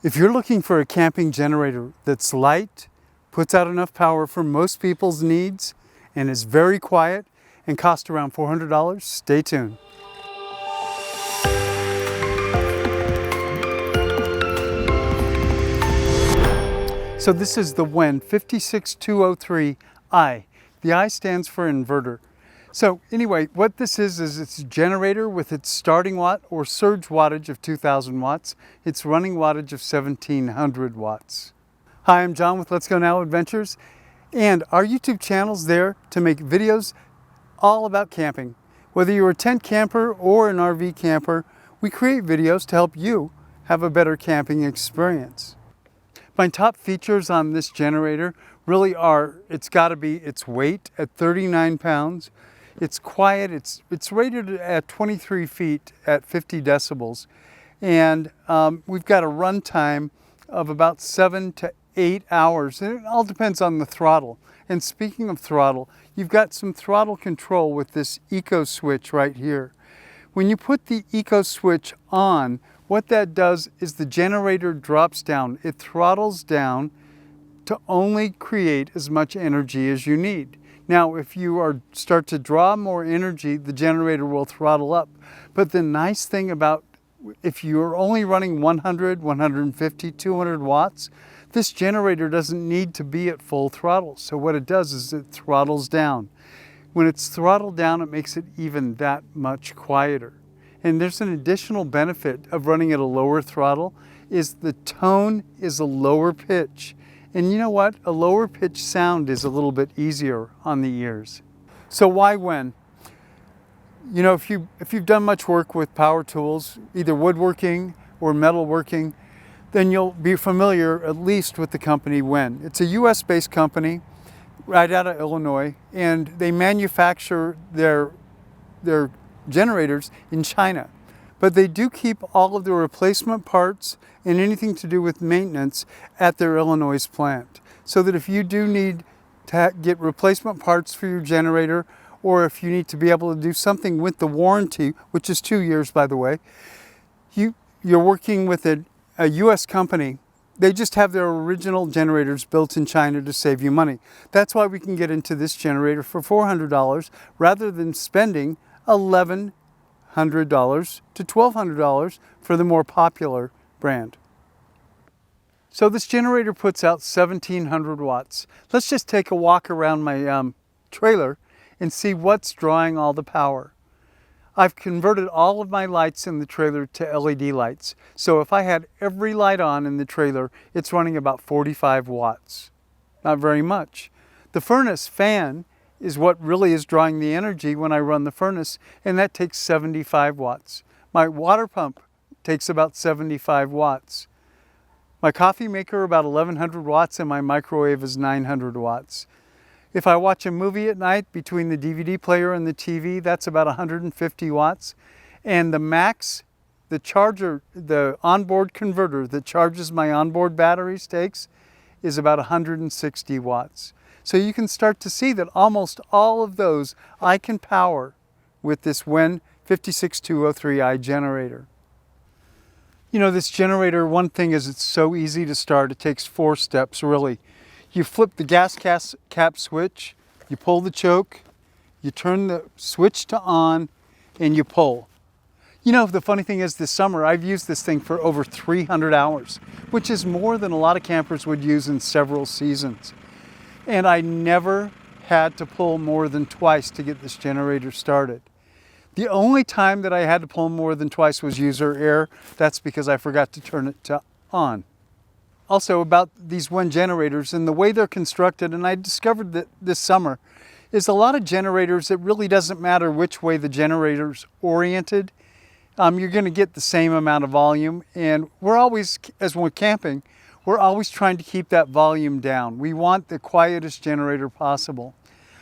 If you're looking for a camping generator that's light, puts out enough power for most people's needs, and is very quiet and costs around $400, stay tuned. So this is the Wen 56203i. The I stands for inverter. So anyway, what this is it's a generator with its starting watt or surge wattage of 2,000 watts. Its running wattage of 1,700 watts. Hi, I'm John with Let's Go Now Adventures, and our YouTube channel's there to make videos all about camping. Whether you're a tent camper or an RV camper, we create videos to help you have a better camping experience. My top features on this generator really are, it's got to be its weight at 39 pounds. It's quiet, it's rated at 23 feet at 50 decibels. And we've got a run time of about 7 to 8 hours. And it all depends on the throttle. And speaking of throttle, you've got some throttle control with this eco switch right here. When you put the eco switch on, what that does is the generator drops down. It throttles down to only create as much energy as you need. Now, if you start to draw more energy, the generator will throttle up. But the nice thing about if you're only running 100, 150, 200 watts, this generator doesn't need to be at full throttle. So what it does is it throttles down. When it's throttled down, it makes it even that much quieter. And there's an additional benefit of running at a lower throttle is the tone is a lower pitch. And you know what? A lower pitch sound is a little bit easier on the ears. So why Wen? You know, if you've done much work with power tools, either woodworking or metalworking, then you'll be familiar at least with the company Wen. It's a US-based company right out of Illinois, and they manufacture their generators in China. But they do keep all of the replacement parts and anything to do with maintenance at their Illinois plant. So that if you do need to get replacement parts for your generator, or if you need to be able to do something with the warranty, which is 2 years by the way, you're working with a US company. They just have their original generators built in China to save you money. That's why we can get into this generator for $400 rather than spending $1,100 to $1,200 for the more popular brand. So this generator puts out 1,700 watts. Let's just take a walk around my trailer and see what's drawing all the power. I've converted all of my lights in the trailer to LED lights. So if I had every light on in the trailer, it's running about 45 watts. Not very much. The furnace fan is what really is drawing the energy when I run the furnace, and that takes 75 watts. My water pump takes about 75 watts. My coffee maker about 1,100 watts, and my microwave is 900 watts. If I watch a movie at night between the DVD player and the TV, that's about 150 watts. And the max, the charger, the onboard converter that charges my onboard batteries takes is about 160 watts. So you can start to see that almost all of those I can power with this Wen 56203i generator. You know, this generator, one thing is it's so easy to start. It takes 4 steps really. You flip the gas cap switch, you pull the choke, you turn the switch to on, and you pull. You know, the funny thing is this summer I've used this thing for over 300 hours, which is more than a lot of campers would use in several seasons. And I never had to pull more than twice to get this generator started. The only time that I had to pull more than twice was user error. That's because I forgot to turn it to on. Also about these Wen generators and the way they're constructed, and I discovered that this summer, is a lot of generators, it really doesn't matter which way the generator's oriented. You're going to get the same amount of volume, and we're always, as we're camping, we're always trying to keep that volume down. We want the quietest generator possible.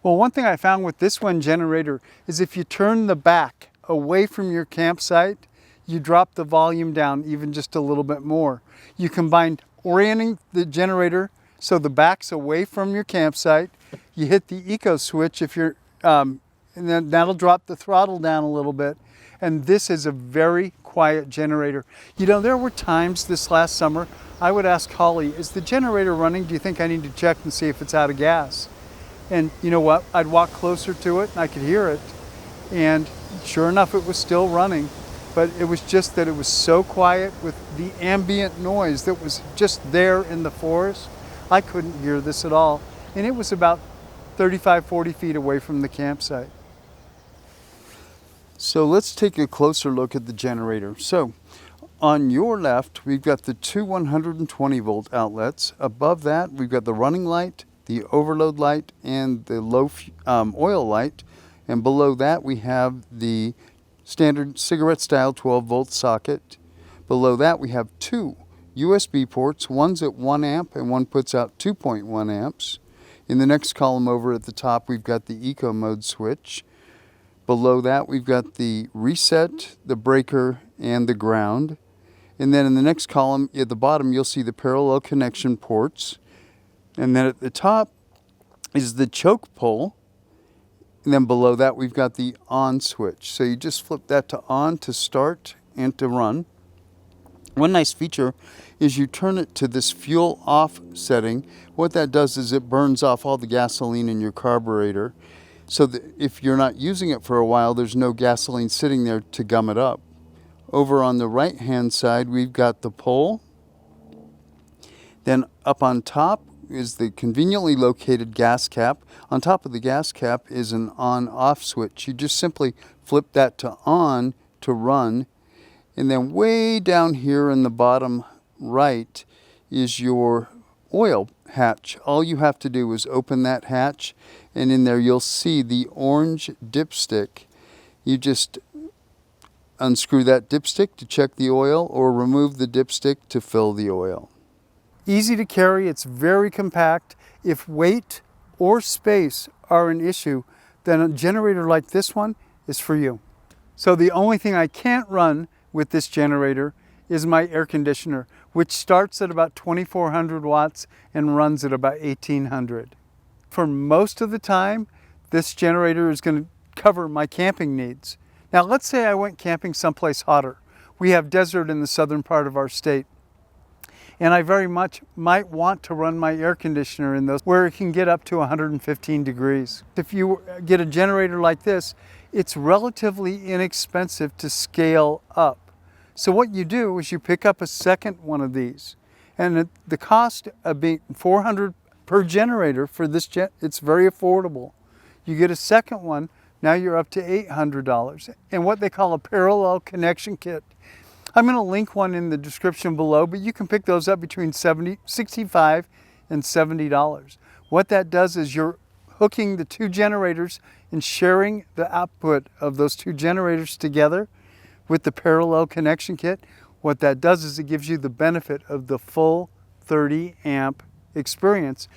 Well, one thing I found with this Wen generator is if you turn the back away from your campsite, you drop the volume down even just a little bit more. You combine orienting the generator so the back's away from your campsite. You hit the eco switch if you're, and then that'll drop the throttle down a little bit. And this is a very quiet generator. You know, there were times this last summer I would ask Holly, is the generator running? Do you think I need to check and see if it's out of gas? And you know what? I'd walk closer to it and I could hear it. And sure enough, it was still running. But it was just that it was so quiet with the ambient noise that was just there in the forest. I couldn't hear this at all. And it was about 35, 40 feet away from the campsite. So let's take a closer look at the generator. So on your left, we've got the two 120 volt outlets. Above that, we've got the running light, the overload light, and the low oil light. And below that, we have the standard cigarette style 12 volt socket. Below that, we have two USB ports. One's at 1 amp and one puts out 2.1 amps. In the next column over at the top, we've got the eco mode switch. Below that, we've got the reset, the breaker, and the ground. And then in the next column, at the bottom, you'll see the parallel connection ports. And then at the top is the choke pull. And then below that, we've got the on switch. So you just flip that to on to start and to run. One nice feature is you turn it to this fuel off setting. What that does is it burns off all the gasoline in your carburetor, so that if you're not using it for a while, there's no gasoline sitting there to gum it up. Over on the right hand side, we've got the pole. Then up on top is the conveniently located gas cap. On top of the gas cap is an on-off switch. You just simply flip that to on to run. And then way down here in the bottom right is your oil hatch. All you have to do is open that hatch, and in there you'll see the orange dipstick. You just unscrew that dipstick to check the oil, or remove the dipstick to fill the oil. Easy to carry, it's very compact. If weight or space are an issue, then a generator like this one is for you. So the only thing I can't run with this generator is my air conditioner, which starts at about 2,400 watts and runs at about 1,800. For most of the time, this generator is going to cover my camping needs. Now, let's say I went camping someplace hotter. We have desert in the southern part of our state. And I very much might want to run my air conditioner in those where it can get up to 115 degrees. If you get a generator like this, it's relatively inexpensive to scale up. So what you do is you pick up a second one of these. And the cost of being $400 per generator for this it's very affordable. You get a second one, now you're up to $800. And what they call a parallel connection kit. I'm going to link one in the description below, but you can pick those up between $65 and $70. What that does is you're hooking the two generators and sharing the output of those two generators together with the parallel connection kit. What that does is it gives you the benefit of the full 30 amp experience.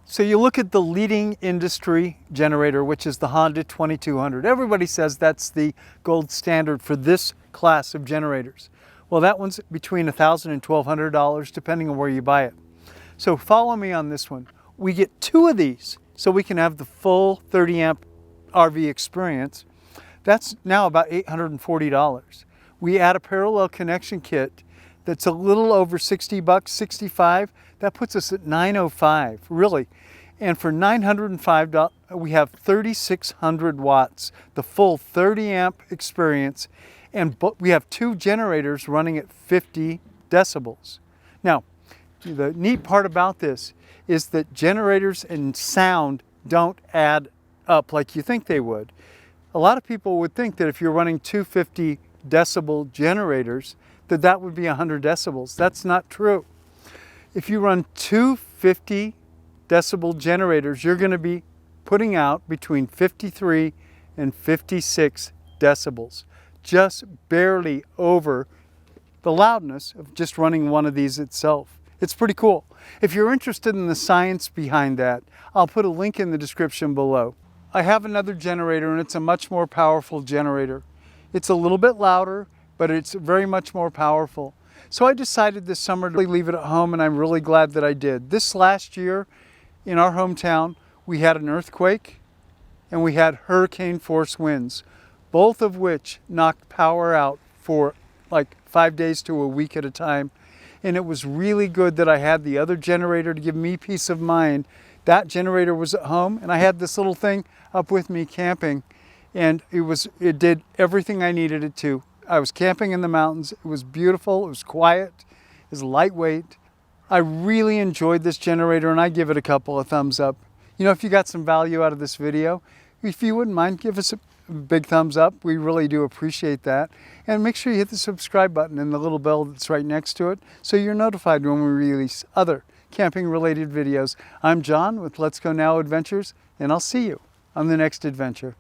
So you look at the leading industry generator, which is the Honda 2200. Everybody says that's the gold standard for this class of generators. Well, that one's between $1,000 and $1,200 depending on where you buy it. So follow me on this one. We get two of these so we can have the full 30 amp RV experience. That's now about $840. We add a parallel connection kit that's a little over $60, $65. That puts us at $905, really. And for $905, we have 3,600 watts, the full 30 amp experience. And we have two generators running at 50 decibels. Now, the neat part about this is that generators and sound don't add up like you think they would. A lot of people would think that if you're running 250 decibel generators, that would be 100 decibels. That's not true. If you run 250 decibel generators, you're going to be putting out between 53 and 56 decibels, just barely over the loudness of just running one of these itself. It's pretty cool. If you're interested in the science behind that, I'll put a link in the description below. I have another generator, and it's a much more powerful generator. It's a little bit louder, but it's very much more powerful. So I decided this summer to leave it at home, and I'm really glad that I did. This last year in our hometown, we had an earthquake and we had hurricane force winds. both of which knocked power out for like 5 days to a week at a time. And it was really good that I had the other generator to give me peace of mind. That generator was at home, and I had this little thing up with me camping, and it did everything I needed it to. I was camping in the mountains. It was beautiful. It was quiet. It was lightweight. I really enjoyed this generator, and I give it a couple of thumbs up. You know, if you got some value out of this video, if you wouldn't mind, give us a big thumbs up. We really do appreciate that. And make sure you hit the subscribe button and the little bell that's right next to it so you're notified when we release other camping related videos. I'm John with Let's Go Now Adventures, and I'll see you on the next adventure.